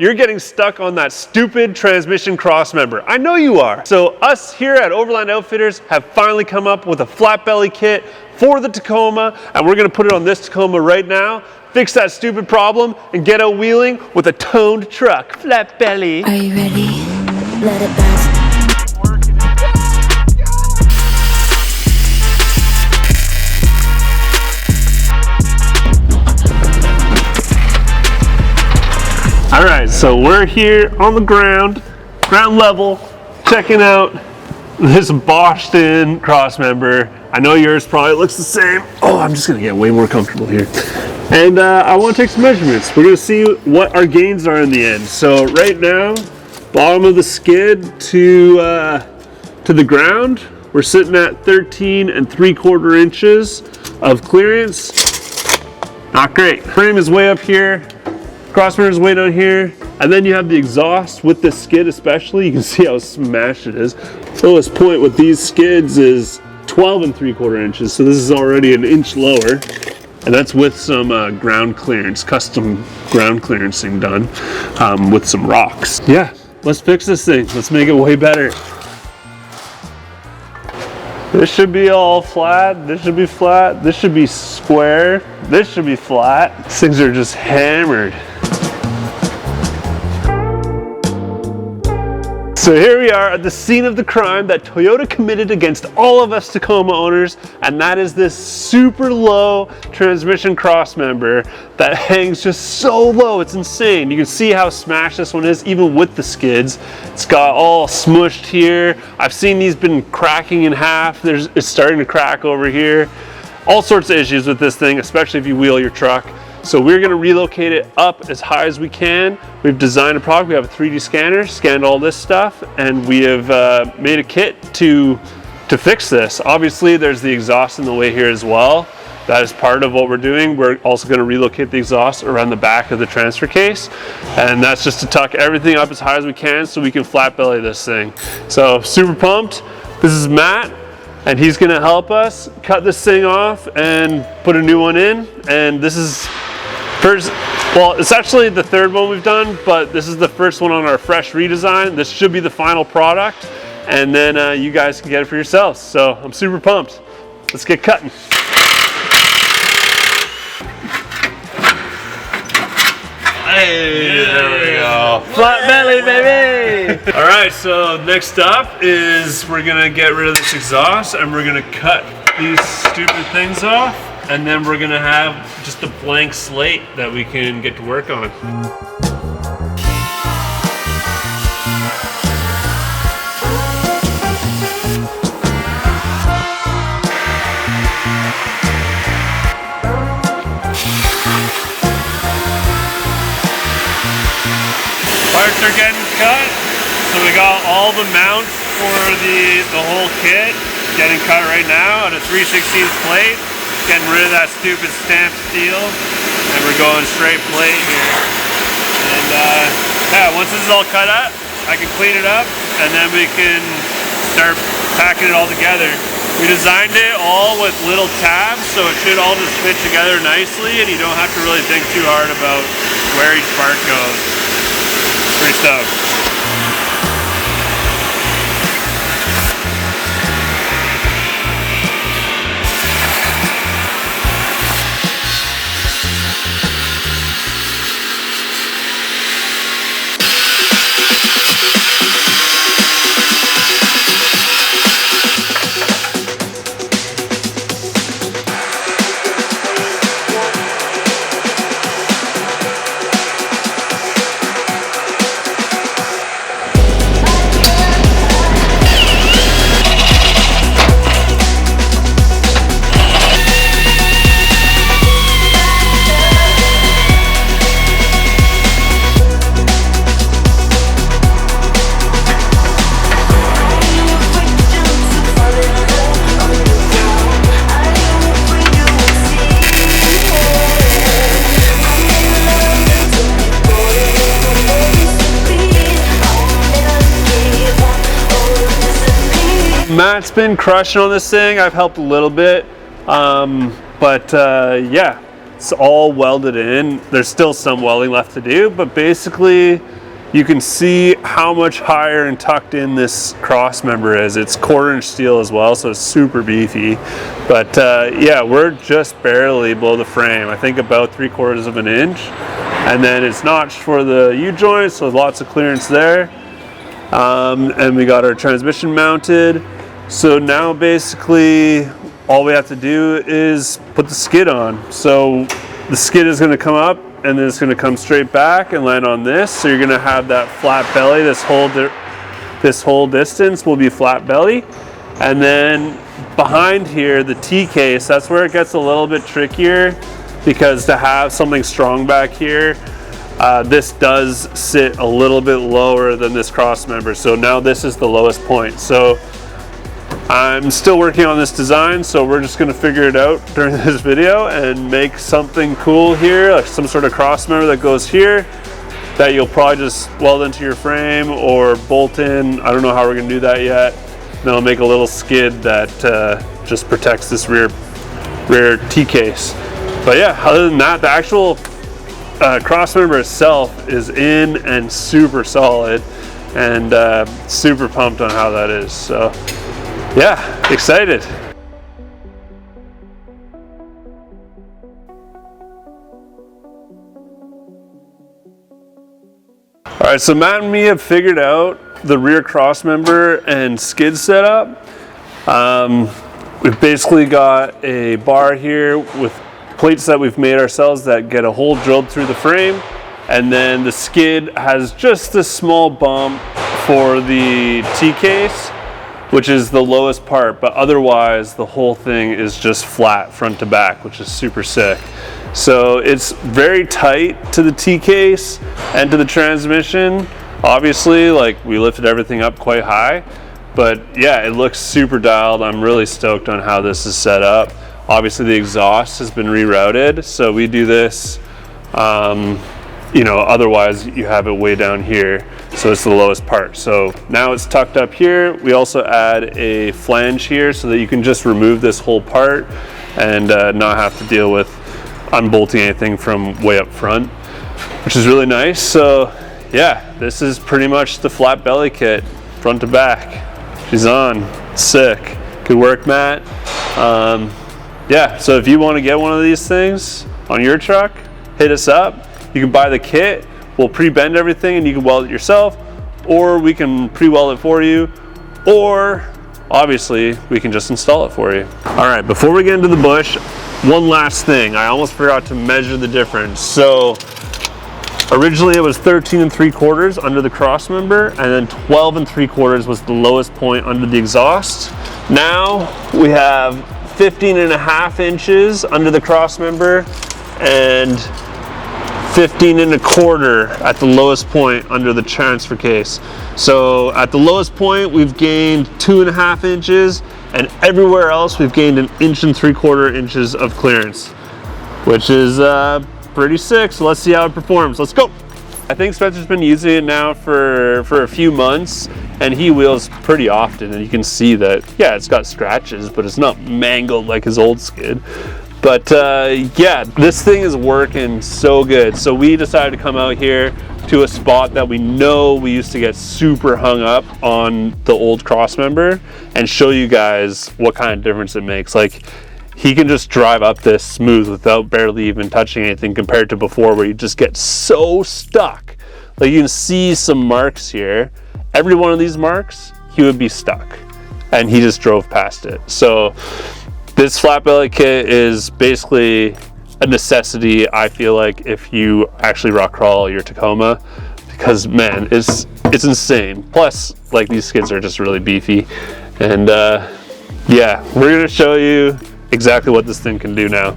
you're getting stuck on that stupid transmission crossmember. I know you are. So us here at Overland Outfitters have finally come up with a flat belly kit for the Tacoma, and we're gonna put it on this Tacoma right now, fix that stupid problem, and get out wheeling with a toned truck. Flat belly. Are you ready? Let it bounce. All right, so we're here on the ground level, checking out this boshed in crossmember. I know yours probably looks the same. Oh, I'm just gonna get way more comfortable here. And I wanna take some measurements. We're gonna see what our gains are in the end. So right now, bottom of the skid to the ground, we're sitting at 13 3/4 inches of clearance. Not great. Frame is way up here. Crossmember is way down here, and then you have the exhaust with the skid especially. You can see how smashed it is. Lowest point with these skids is 12 3/4 inches, so this is already an inch lower, and that's with some ground clearance, custom ground clearancing done with some rocks. Yeah, let's fix this thing. Let's make it way better. This should be all flat, this should be flat, this should be square, this should be flat. These things are just hammered. So here we are at the scene of the crime that Toyota committed against all of us Tacoma owners, and that is this super low transmission crossmember that hangs just so low, it's insane. You can see how smashed this one is, even with the skids. It's got all smushed here. I've seen these been cracking in half. It's starting to crack over here. All sorts of issues with this thing, especially if you wheel your truck. So we're gonna relocate it up as high as we can. We've designed a product, we have a 3D scanner, scanned all this stuff, and we have made a kit to fix this. Obviously there's the exhaust in the way here as well. That is part of what we're doing. We're also gonna relocate the exhaust around the back of the transfer case. And that's just to tuck everything up as high as we can so we can flat belly this thing. So super pumped. This is Matt, and he's gonna help us cut this thing off and put a new one in. And this is well, it's actually the third one we've done, but this is the first one on our fresh redesign. This should be the final product, and then you guys can get it for yourselves. So I'm super pumped. Let's get cutting. Hey, there we go. Flat belly, baby! All right, so next up is we're gonna get rid of this exhaust, and we're gonna cut these stupid things off. And then we're gonna have just a blank slate that we can get to work on. Parts are getting cut. So we got all the mounts for the whole kit getting cut right now on a 3/16 plate. Getting rid of that stupid stamped steel, and we're going straight plate here. And yeah, once this is all cut up, I can clean it up, and then we can start packing it all together. We designed it all with little tabs, so it should all just fit together nicely, and you don't have to really think too hard about where each part goes. Pretty stoked. Matt's been crushing on this thing. I've helped a little bit, but yeah, It's all welded in. There's still some welding left to do, but basically you can see how much higher and tucked in this cross member is. It's 1/4 inch steel as well, so it's super beefy. But yeah, we're just barely below the frame. I think about 3/4 of an inch. And then it's notched for the U-joint, so lots of clearance there. And we got our transmission mounted. So now basically all we have to do is put the skid on. So the skid is gonna come up and then it's gonna come straight back and land on this. So you're gonna have that flat belly. This whole distance will be flat belly. And then behind here, the T-case, that's where it gets a little bit trickier, because to have something strong back here, this does sit a little bit lower than this cross member. So now this is the lowest point. So I'm still working on this design, so we're just gonna figure it out during this video and make something cool here, like some sort of cross member that goes here that you'll probably just weld into your frame or bolt in. I don't know how we're gonna do that yet. Then I'll make a little skid that just protects this rear T-case. But yeah, other than that, the actual cross member itself is in and super solid, and super pumped on how that is. So yeah, excited. All right, so Matt and me have figured out the rear cross member and skid setup. We've basically got a bar here with plates that we've made ourselves that get a hole drilled through the frame, and then the skid has just a small bump for the T-case, which is the lowest part, but otherwise the whole thing is just flat front to back, which is super sick. So it's very tight to the T-case and to the transmission. Obviously, like, we lifted everything up quite high, but yeah, it looks super dialed. I'm really stoked on how this is set up. Obviously the exhaust has been rerouted, so we do this, you know, otherwise you have it way down here, so it's the lowest part. So now it's tucked up here. We also add a flange here so that you can just remove this whole part and not have to deal with unbolting anything from way up front, which is really nice. So yeah, this is pretty much the flat belly kit, front to back. She's on, sick. Good work, Matt. Yeah, so if you want to get one of these things on your truck, hit us up. You can buy the kit, we'll pre-bend everything and you can weld it yourself, or we can pre-weld it for you, or obviously we can just install it for you. All right, before we get into the bush, one last thing. I almost forgot to measure the difference. So originally it was 13 3/4 under the cross member, and then 12 3/4 was the lowest point under the exhaust. Now we have 15.5 inches under the cross member and 15 1/4 at the lowest point under the transfer case. So at the lowest point we've gained 2.5 inches, and everywhere else we've gained 1 3/4 inches of clearance, which is pretty sick. So let's see how it performs. Let's go. I think Spencer's been using it now for a few months, and he wheels pretty often, and you can see that, yeah, it's got scratches, but it's not mangled like his old skid. But yeah, this thing is working so good. So we decided to come out here to a spot that we know we used to get super hung up on the old cross member, and show you guys what kind of difference it makes. Like, he can just drive up this smooth without barely even touching anything, compared to before where you just get so stuck. Like, you can see some marks here. Every one of these marks, he would be stuck, and he just drove past it. So this flat belly kit is basically a necessity, I feel like, if you actually rock crawl your Tacoma, because man, it's insane. Plus, like, these skids are just really beefy, and yeah, we're gonna show you exactly what this thing can do now.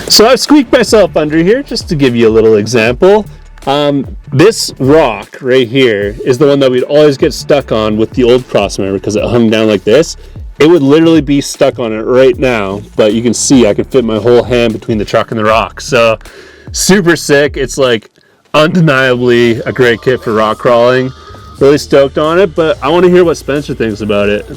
So I've squeaked myself under here just to give you a little example. This rock right here is the one that we'd always get stuck on with the old crossmember because it hung down like this. It would literally be stuck on it right now, but you can see I can fit my whole hand between the truck and the rock. So super sick. It's like undeniably a great kit for rock crawling. Really stoked on it, but I want to hear what Spencer thinks about it.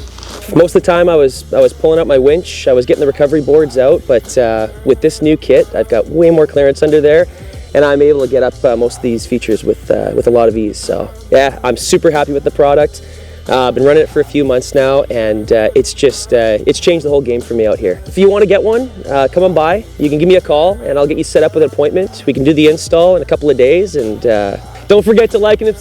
Most of the time I was pulling out my winch, I was getting the recovery boards out, but with this new kit, I've got way more clearance under there, and I'm able to get up most of these features with a lot of ease. So yeah, I'm super happy with the product. I've been running it for a few months now, and it's changed the whole game for me out here. If you want to get one, come on by. You can give me a call, and I'll get you set up with an appointment. We can do the install in a couple of days, and don't forget to like and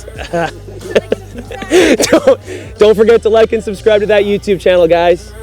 don't forget to like and subscribe to that YouTube channel, guys.